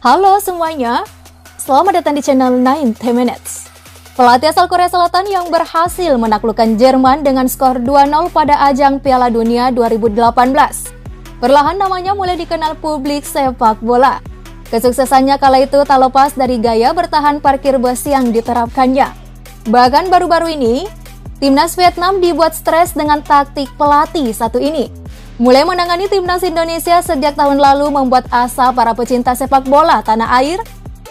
Halo semuanya, selamat datang di channel 90 Minutes. Pelatih asal Korea Selatan yang berhasil menaklukkan Jerman dengan skor 2-0 pada ajang Piala Dunia 2018. Perlahan namanya mulai dikenal publik sepak bola. Kesuksesannya kala itu tak lepas dari gaya bertahan parkir bus yang diterapkannya. Bahkan baru-baru ini, timnas Vietnam dibuat stres dengan taktik pelatih satu ini. Mulai menangani timnas Indonesia sejak tahun lalu membuat asa para pecinta sepak bola tanah air,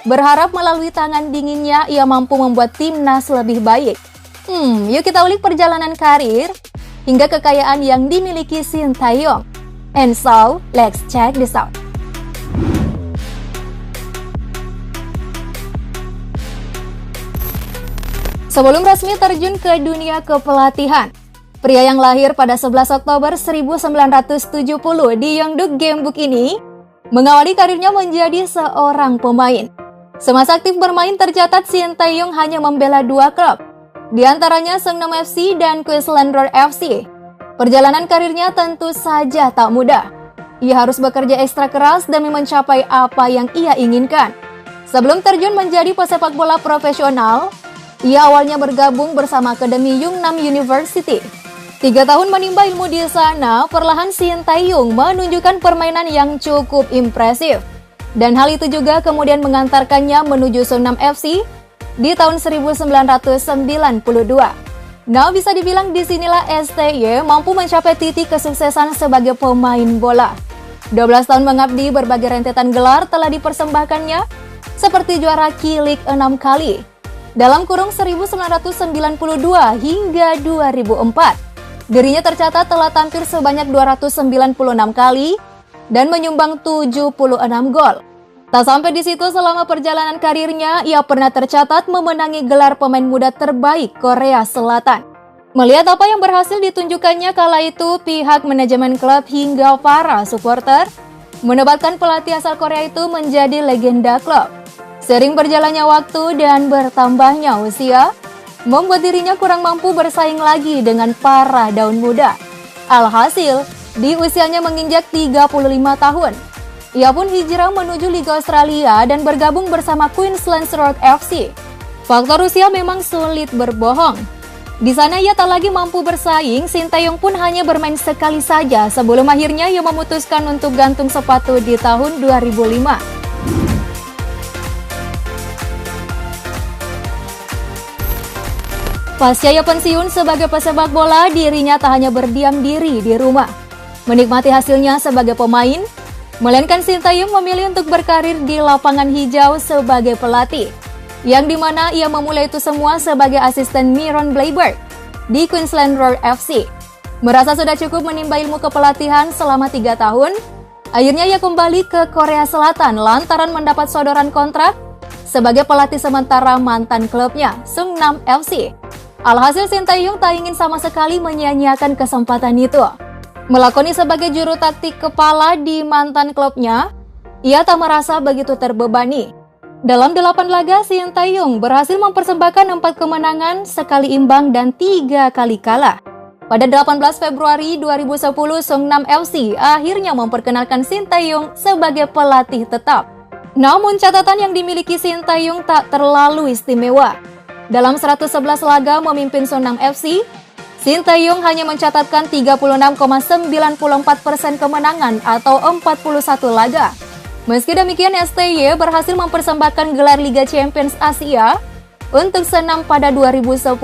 berharap melalui tangan dinginnya ia mampu membuat timnas lebih baik. Yuk kita ulik perjalanan karir hingga kekayaan yang dimiliki Shin Tae-yong. And so, let's check this out. Sebelum resmi terjun ke dunia kepelatihan, pria yang lahir pada 11 Oktober 1970 di Yeongdeuk Gambuk ini mengawali karirnya menjadi seorang pemain. Semasa aktif bermain tercatat Shin Tae-yong hanya membela 2 klub, di antaranya Seongnam FC dan Queensland Roar FC. Perjalanan karirnya tentu saja tak mudah. Ia harus bekerja ekstra keras demi mencapai apa yang ia inginkan. Sebelum terjun menjadi pesepak bola profesional, ia awalnya bergabung bersama Akademi Yungnam University. 3 tahun menimba ilmu di sana, perlahan Shin Tae-yong menunjukkan permainan yang cukup impresif. Dan hal itu juga kemudian mengantarkannya menuju Seongnam FC di tahun 1992. Nah, bisa dibilang disinilah STY mampu mencapai titik kesuksesan sebagai pemain bola. 12 tahun mengabdi, berbagai rentetan gelar telah dipersembahkannya, seperti juara K-League 6 kali, dalam kurung 1992 hingga 2004. Dirinya tercatat telah tampil sebanyak 296 kali dan menyumbang 76 gol. Tak sampai di situ, selama perjalanan karirnya, ia pernah tercatat memenangi gelar pemain muda terbaik Korea Selatan. Melihat apa yang berhasil ditunjukkannya kala itu, pihak manajemen klub hingga para supporter menempatkan pelatih asal Korea itu menjadi legenda klub. Sering berjalannya waktu dan bertambahnya usia, membuat dirinya kurang mampu bersaing lagi dengan para daun muda. Alhasil, di usianya menginjak 35 tahun, ia pun hijrah menuju Liga Australia dan bergabung bersama Queensland Roar FC. Faktor usia memang sulit berbohong. Di sana ia tak lagi mampu bersaing, Shin Tae-yong pun hanya bermain sekali saja sebelum akhirnya ia memutuskan untuk gantung sepatu di tahun 2005. Pasca ia pensiun sebagai pesepak bola, dirinya tak hanya berdiam diri di rumah, menikmati hasilnya sebagai pemain, melainkan Shin Tae-yong memilih untuk berkarir di lapangan hijau sebagai pelatih, yang dimana ia memulai itu semua sebagai asisten Myron Bleiberg di Queensland Roar FC. Merasa sudah cukup menimba ilmu kepelatihan selama 3 tahun, akhirnya ia kembali ke Korea Selatan lantaran mendapat sodoran kontrak sebagai pelatih sementara mantan klubnya, Seongnam FC. Alhasil Shin Tae-yong tak ingin sama sekali menyia-nyiakan kesempatan itu. Melakoni sebagai juru taktik kepala di mantan klubnya, ia tak merasa begitu terbebani. Dalam 8 laga, Shin Tae-yong berhasil mempersembahkan 4 kemenangan, sekali imbang dan 3 kali kalah. Pada 18 Februari 2010, Seongnam FC akhirnya memperkenalkan Shin Tae-yong sebagai pelatih tetap. Namun catatan yang dimiliki Shin Tae-yong tak terlalu istimewa. Dalam 111 laga memimpin Seongnam FC, Shin Tae-yong hanya mencatatkan 36,94% kemenangan atau 41 laga. Meski demikian, STY berhasil mempersembahkan gelar Liga Champions Asia untuk Seongnam pada 2010.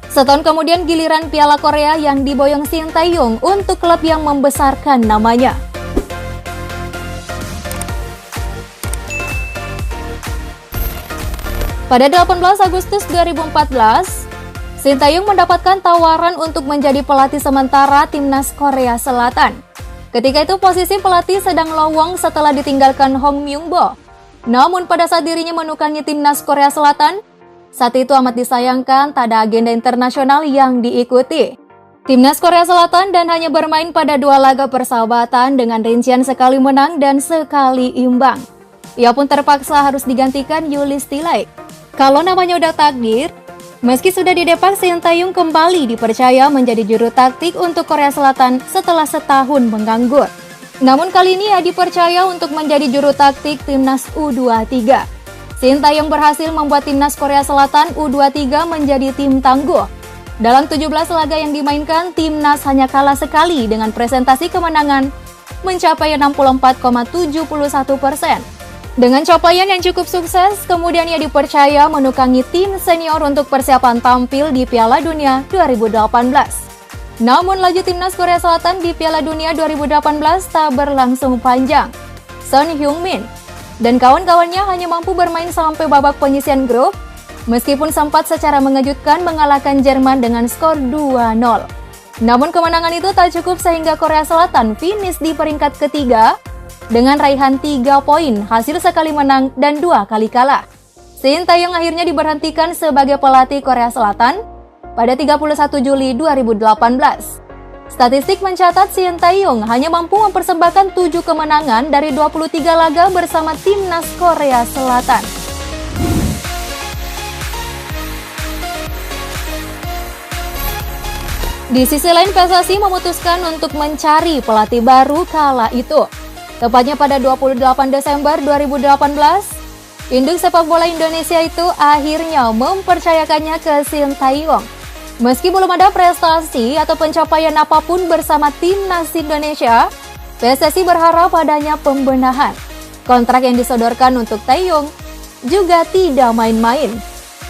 Setahun kemudian giliran Piala Korea yang diboyong Shin Tae-yong untuk klub yang membesarkan namanya. Pada 18 Agustus 2014, Shin Tae-yong mendapatkan tawaran untuk menjadi pelatih sementara timnas Korea Selatan. Ketika itu posisi pelatih sedang lowong setelah ditinggalkan Hong Myung-bo. Namun pada saat dirinya menukangi timnas Korea Selatan, saat itu amat disayangkan tak ada agenda internasional yang diikuti. Timnas Korea Selatan dan hanya bermain pada 2 laga persahabatan dengan rincian sekali menang dan sekali imbang. Ia pun terpaksa harus digantikan Julius Tilley. Kalau namanya udah takdir, meski sudah didepak, Shin Tae-yong kembali dipercaya menjadi juru taktik untuk Korea Selatan setelah setahun menganggur. Namun kali ini ia dipercaya untuk menjadi juru taktik timnas U23. Sintayong berhasil membuat timnas Korea Selatan U23 menjadi tim tangguh. Dalam 17 laga yang dimainkan, timnas hanya kalah sekali dengan presentasi kemenangan mencapai 64,71%. Dengan capaian yang cukup sukses, kemudian ia dipercaya menukangi tim senior untuk persiapan tampil di Piala Dunia 2018. Namun laju timnas Korea Selatan di Piala Dunia 2018 tak berlangsung panjang. Son Heung-min dan kawan-kawannya hanya mampu bermain sampai babak penyisihan grup, meskipun sempat secara mengejutkan mengalahkan Jerman dengan skor 2-0. Namun kemenangan itu tak cukup sehingga Korea Selatan finish di peringkat ketiga dengan raihan 3 poin hasil sekali menang dan 2 kali kalah. Sintayong akhirnya diberhentikan sebagai pelatih Korea Selatan pada 31 Juli 2018. Statistik mencatat Sintayong hanya mampu mempersembahkan 7 kemenangan dari 23 laga bersama timnas Korea Selatan. Di sisi lain, PSSI memutuskan untuk mencari pelatih baru kala itu. Tepatnya pada 28 Desember 2018, Induk Sepak Bola Indonesia itu akhirnya mempercayakannya ke Sintayong. Meski belum ada prestasi atau pencapaian apapun bersama timnas Indonesia, PSSI berharap adanya pembenahan. Kontrak yang disodorkan untuk Taeyong juga tidak main-main,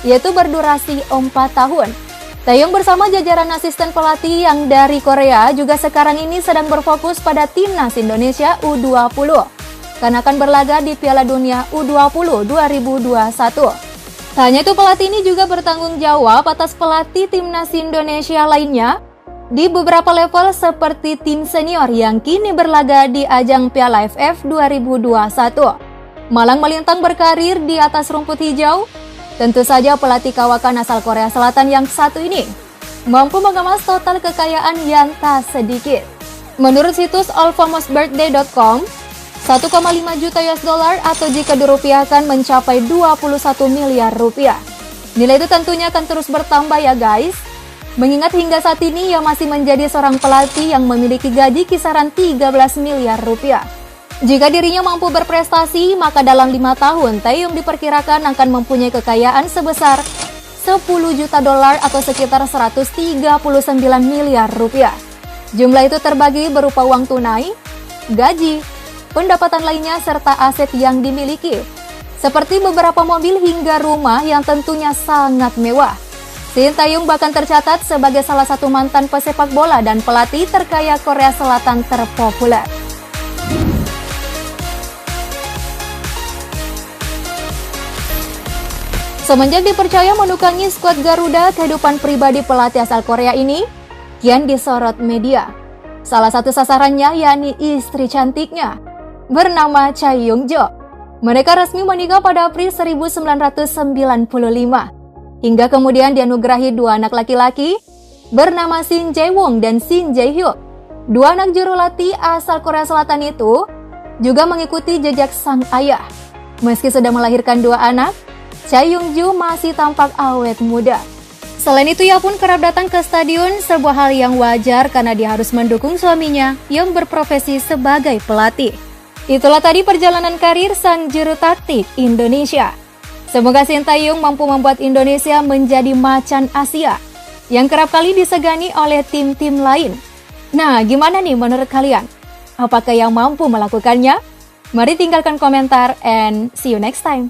yaitu berdurasi 4 tahun. Taeyong bersama jajaran asisten pelatih yang dari Korea juga sekarang ini sedang berfokus pada timnas Indonesia U20, karena akan berlaga di Piala Dunia U20 2021. Tak hanya itu, pelatih ini juga bertanggung jawab atas pelatih timnas Indonesia lainnya di beberapa level seperti tim senior yang kini berlaga di ajang Piala AFF 2021. Malang melintang berkarir di atas rumput hijau. Tentu saja pelatih kawakan asal Korea Selatan yang satu ini mampu mengemas total kekayaan yang tak sedikit. Menurut situs alfamousbirthday.com, 1,5 juta US dollar atau jika dirupiahkan mencapai 21 miliar rupiah. Nilai itu tentunya akan terus bertambah ya guys. Mengingat hingga saat ini ia masih menjadi seorang pelatih yang memiliki gaji kisaran 13 miliar rupiah. Jika dirinya mampu berprestasi, maka dalam 5 tahun Taeyong diperkirakan akan mempunyai kekayaan sebesar 10 juta dolar atau sekitar 139 miliar rupiah. Jumlah itu terbagi berupa uang tunai, gaji, pendapatan lainnya serta aset yang dimiliki, seperti beberapa mobil hingga rumah yang tentunya sangat mewah. Sintayong bahkan tercatat sebagai salah satu mantan pesepak bola dan pelatih terkaya Korea Selatan terpopuler. Semenjak dipercaya menukangi skuad Garuda, kehidupan pribadi pelatih asal Korea ini kian disorot media. Salah satu sasarannya yakni istri cantiknya, bernama Chae Yong-jo. Mereka resmi menikah pada April 1995, hingga kemudian dianugerahi 2 anak laki-laki bernama Shin Jae-won dan Shin Jae-hyuk. 2 anak juru latih asal Korea Selatan itu juga mengikuti jejak sang ayah. Meski sudah melahirkan 2 anak, Chae Yong-jo masih tampak awet muda. Selain itu, ia pun kerap datang ke stadion, sebuah hal yang wajar karena dia harus mendukung suaminya yang berprofesi sebagai pelatih. Itulah tadi perjalanan karir sang juru taktik Indonesia. Semoga Sintayong mampu membuat Indonesia menjadi macan Asia yang kerap kali disegani oleh tim-tim lain. Nah, gimana nih menurut kalian? Apakah yang mampu melakukannya? Mari tinggalkan komentar and see you next time.